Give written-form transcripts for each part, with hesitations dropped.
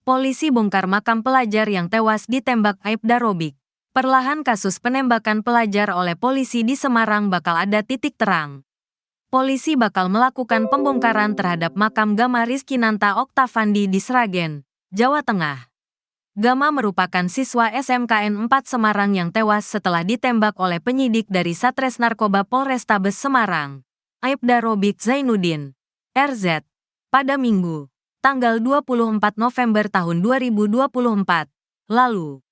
Polisi bongkar makam pelajar yang tewas ditembak Aibda Robik. Perlahan kasus penembakan pelajar oleh polisi di Semarang bakal ada titik terang. Polisi bakal melakukan pembongkaran terhadap makam Gama Rizkinanta Oktavandi di Sragen, Jawa Tengah. Gama merupakan siswa SMKN 4 Semarang yang tewas setelah ditembak oleh penyidik dari Satres Narkoba Polrestabes Semarang, Aibda Robik Zainuddin, RZ, pada Minggu, tanggal 24 November tahun 2024, lalu.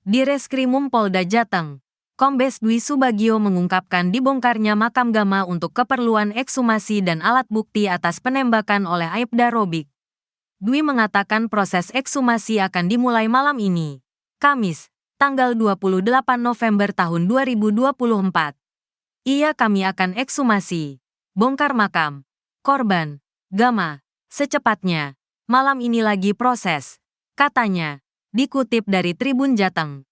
Di Reskrimum Polda Jateng, Kombes Dwi Subagio mengungkapkan dibongkarnya makam Gama untuk keperluan ekshumasi dan alat bukti atas penembakan oleh Aibda Robik. Dwi mengatakan proses ekshumasi akan dimulai malam ini, Kamis, tanggal 28 November tahun 2024. Kami akan ekshumasi, bongkar makam, korban, Gama, secepatnya, malam ini lagi proses, katanya, dikutip dari Tribun Jateng.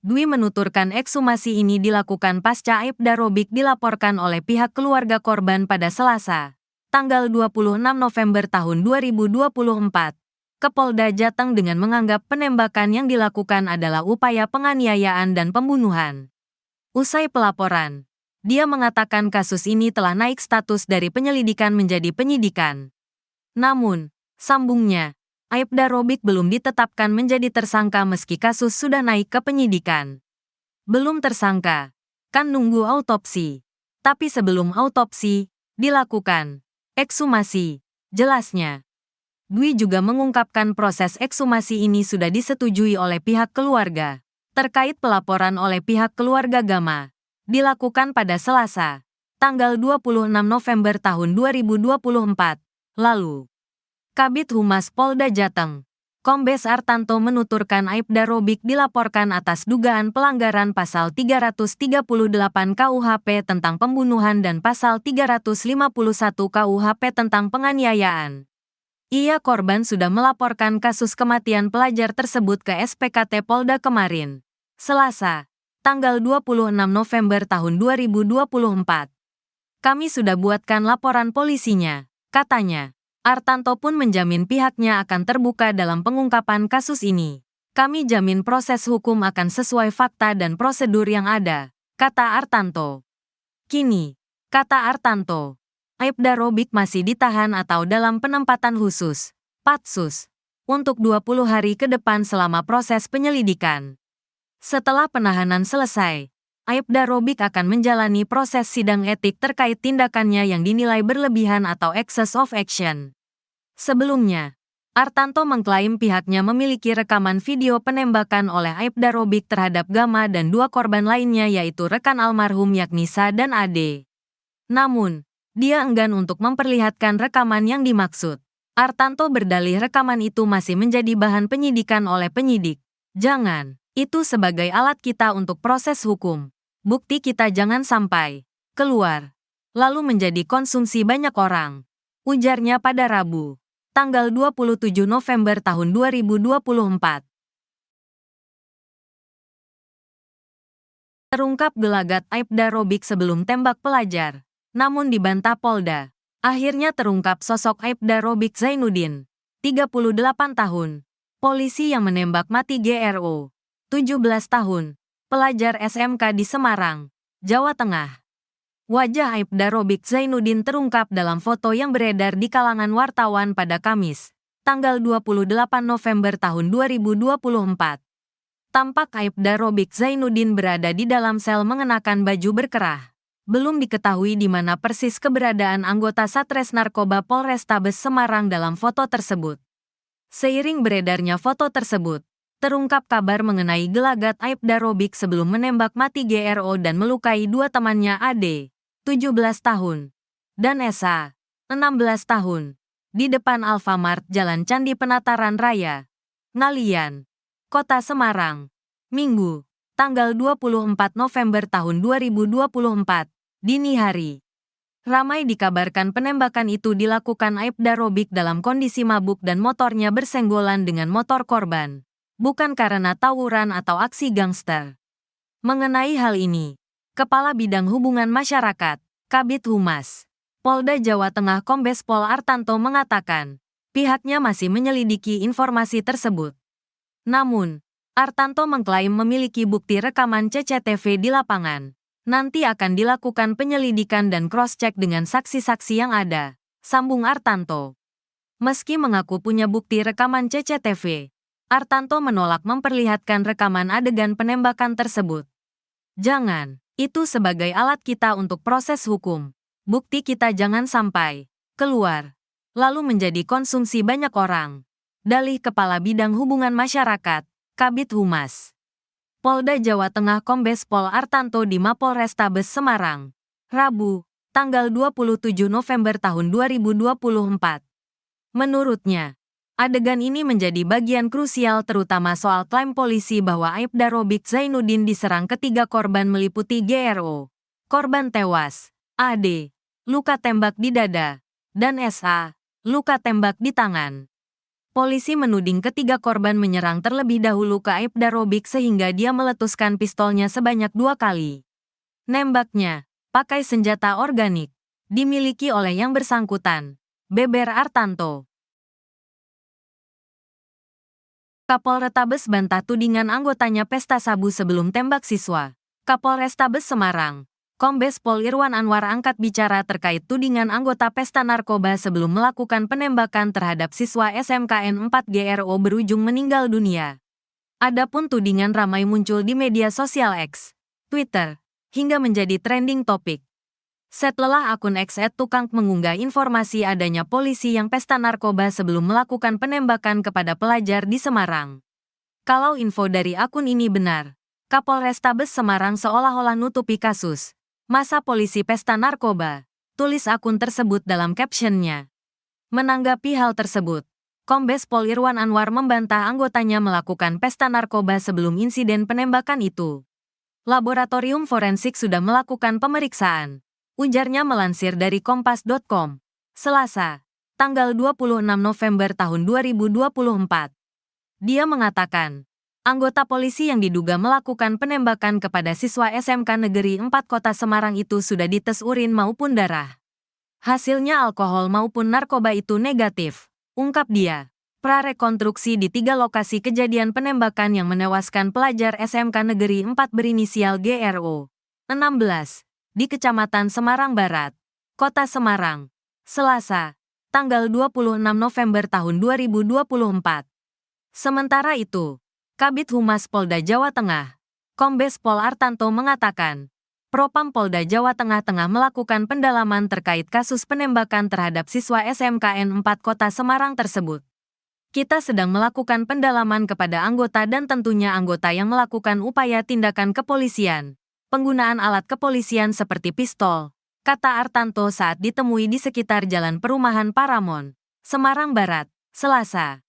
Dwi menuturkan ekshumasi ini dilakukan pasca Aibda Robik dilaporkan oleh pihak keluarga korban pada Selasa, tanggal 26 November tahun 2024, ke Polda Jateng dengan menganggap penembakan yang dilakukan adalah upaya penganiayaan dan pembunuhan. Usai pelaporan, dia mengatakan kasus ini telah naik status dari penyelidikan menjadi penyidikan. Namun, sambungnya, Aibda Robik belum ditetapkan menjadi tersangka meski kasus sudah naik ke penyidikan. Belum tersangka, kan nunggu autopsi. Tapi sebelum autopsi dilakukan ekshumasi, jelasnya. Dwi juga mengungkapkan proses ekshumasi ini sudah disetujui oleh pihak keluarga. Terkait pelaporan oleh pihak keluarga Gama, dilakukan pada Selasa, tanggal 26 November tahun 2024, lalu. Kabid Humas Polda Jateng, Kombes Artanto menuturkan Aibda Robik dilaporkan atas dugaan pelanggaran pasal 338 KUHP tentang pembunuhan dan pasal 351 KUHP tentang penganiayaan. Korban sudah melaporkan kasus kematian pelajar tersebut ke SPKT Polda kemarin, Selasa, tanggal 26 November tahun 2024. Kami sudah buatkan laporan polisinya, katanya. Artanto pun menjamin pihaknya akan terbuka dalam pengungkapan kasus ini. Kami jamin proses hukum akan sesuai fakta dan prosedur yang ada, kata Artanto. Kini, kata Artanto, Aibda Robik masih ditahan atau dalam penempatan khusus, Patsus, untuk 20 hari ke depan selama proses penyelidikan. Setelah penahanan selesai, Aibda Robik akan menjalani proses sidang etik terkait tindakannya yang dinilai berlebihan atau excess of action. Sebelumnya, Artanto mengklaim pihaknya memiliki rekaman video penembakan oleh Aibda Robik terhadap Gama dan dua korban lainnya yaitu rekan almarhum yakni Sa dan Ade. Namun, dia enggan untuk memperlihatkan rekaman yang dimaksud. Artanto berdalih rekaman itu masih menjadi bahan penyidikan oleh penyidik. Jangan, itu sebagai alat kita untuk proses hukum. Bukti kita jangan sampai keluar, lalu menjadi konsumsi banyak orang, ujarnya pada Rabu, tanggal 27 November tahun 2024. Terungkap gelagat Aibda Robik sebelum tembak pelajar, namun dibantah Polda. Akhirnya terungkap sosok Aibda Robik Zainuddin, 38 tahun, polisi yang menembak mati GRO, 17 tahun, pelajar SMK di Semarang, Jawa Tengah. Wajah Aibda Robik Zainuddin terungkap dalam foto yang beredar di kalangan wartawan pada Kamis, tanggal 28 November tahun 2024. Tampak Aibda Robik Zainuddin berada di dalam sel mengenakan baju berkerah. Belum diketahui di mana persis keberadaan anggota Satres Narkoba Polrestabes Semarang dalam foto tersebut. Seiring beredarnya foto tersebut, terungkap kabar mengenai gelagat Aibda Robik sebelum menembak mati GRO dan melukai dua temannya Ade, 17 tahun, dan Esa, 16 tahun, di depan Alfamart Jalan Candi Penataran Raya, Ngalian, Kota Semarang, Minggu, tanggal 24 November tahun 2024, dini hari. Ramai dikabarkan penembakan itu dilakukan Aibda Robik dalam kondisi mabuk dan motornya bersenggolan dengan motor korban, bukan karena tawuran atau aksi gangster. Mengenai hal ini, Kepala Bidang Hubungan Masyarakat, Kabid Humas, Polda Jawa Tengah Kombes Pol Artanto mengatakan, Pihaknya masih menyelidiki informasi tersebut. Namun, Artanto mengklaim memiliki bukti rekaman CCTV di lapangan. Nanti akan dilakukan penyelidikan dan cross-check dengan saksi-saksi yang ada, sambung Artanto. Meski mengaku punya bukti rekaman CCTV, Artanto menolak memperlihatkan rekaman adegan penembakan tersebut. Jangan, itu sebagai alat kita untuk proses hukum. Bukti kita jangan sampai keluar, lalu menjadi konsumsi banyak orang. Dalih Kepala Bidang Hubungan Masyarakat, Kabid Humas Polda Jawa Tengah Kombes Pol Artanto di Mapolrestabes Semarang, Rabu, tanggal 27 November tahun 2024. Menurutnya, adegan ini menjadi bagian krusial terutama soal klaim polisi bahwa Aibda Robik Zainuddin diserang ketiga korban meliputi GRO, korban tewas, AD, luka tembak di dada, dan SA, luka tembak di tangan. Polisi menuding ketiga korban menyerang terlebih dahulu ke Aibda Robik sehingga dia meletuskan pistolnya sebanyak 2 kali. Nembaknya, pakai senjata organik, dimiliki oleh yang bersangkutan, beber Artanto. Kapolrestabes bantah tudingan anggotanya pesta sabu sebelum tembak siswa. Kapolrestabes Semarang, Kombes Pol Irwan Anwar angkat bicara terkait tudingan anggota pesta narkoba sebelum melakukan penembakan terhadap siswa SMKN 4 GRO berujung meninggal dunia. Adapun tudingan ramai muncul di media sosial X, Twitter, hingga menjadi trending topik. Setelah akun X @tukang mengunggah informasi adanya polisi yang pesta narkoba sebelum melakukan penembakan kepada pelajar di Semarang. Kalau info dari akun ini benar, Kapolrestabes Semarang seolah-olah nutupi kasus. Masa polisi pesta narkoba, tulis akun tersebut dalam captionnya. Menanggapi hal tersebut, Kombes Pol Irwan Anwar membantah anggotanya melakukan pesta narkoba sebelum insiden penembakan itu. Laboratorium forensik sudah melakukan pemeriksaan. Ujarnya melansir dari kompas.com, Selasa, tanggal 26 November tahun 2024. Dia mengatakan, anggota polisi yang diduga melakukan penembakan kepada siswa SMK Negeri 4 Kota Semarang itu sudah dites urin maupun darah. Hasilnya alkohol maupun narkoba itu negatif, ungkap dia. Prarekonstruksi di 3 lokasi kejadian penembakan yang menewaskan pelajar SMK Negeri 4 berinisial GRO, 16. Di Kecamatan Semarang Barat, Kota Semarang, Selasa, tanggal 26 November tahun 2024. Sementara itu, Kabid Humas Polda Jawa Tengah, Kombes Pol Artanto mengatakan, Propam Polda Jawa Tengah tengah melakukan pendalaman terkait kasus penembakan terhadap siswa SMKN 4 Kota Semarang tersebut. Kita sedang melakukan pendalaman kepada anggota dan tentunya anggota yang melakukan upaya tindakan kepolisian. Penggunaan alat kepolisian seperti pistol, kata Artanto saat ditemui di sekitar Jalan Perumahan Paramount, Semarang Barat, Selasa.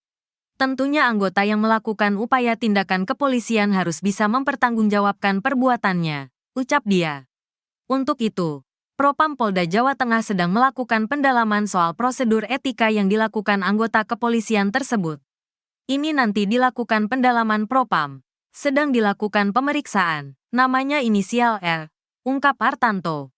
Tentunya anggota yang melakukan upaya tindakan kepolisian harus bisa mempertanggungjawabkan perbuatannya, ucap dia. Untuk itu, Propam Polda Jawa Tengah sedang melakukan pendalaman soal prosedur etika yang dilakukan anggota kepolisian tersebut. Ini nanti dilakukan pendalaman Propam. Sedang dilakukan pemeriksaan, namanya inisial R, ungkap Artanto.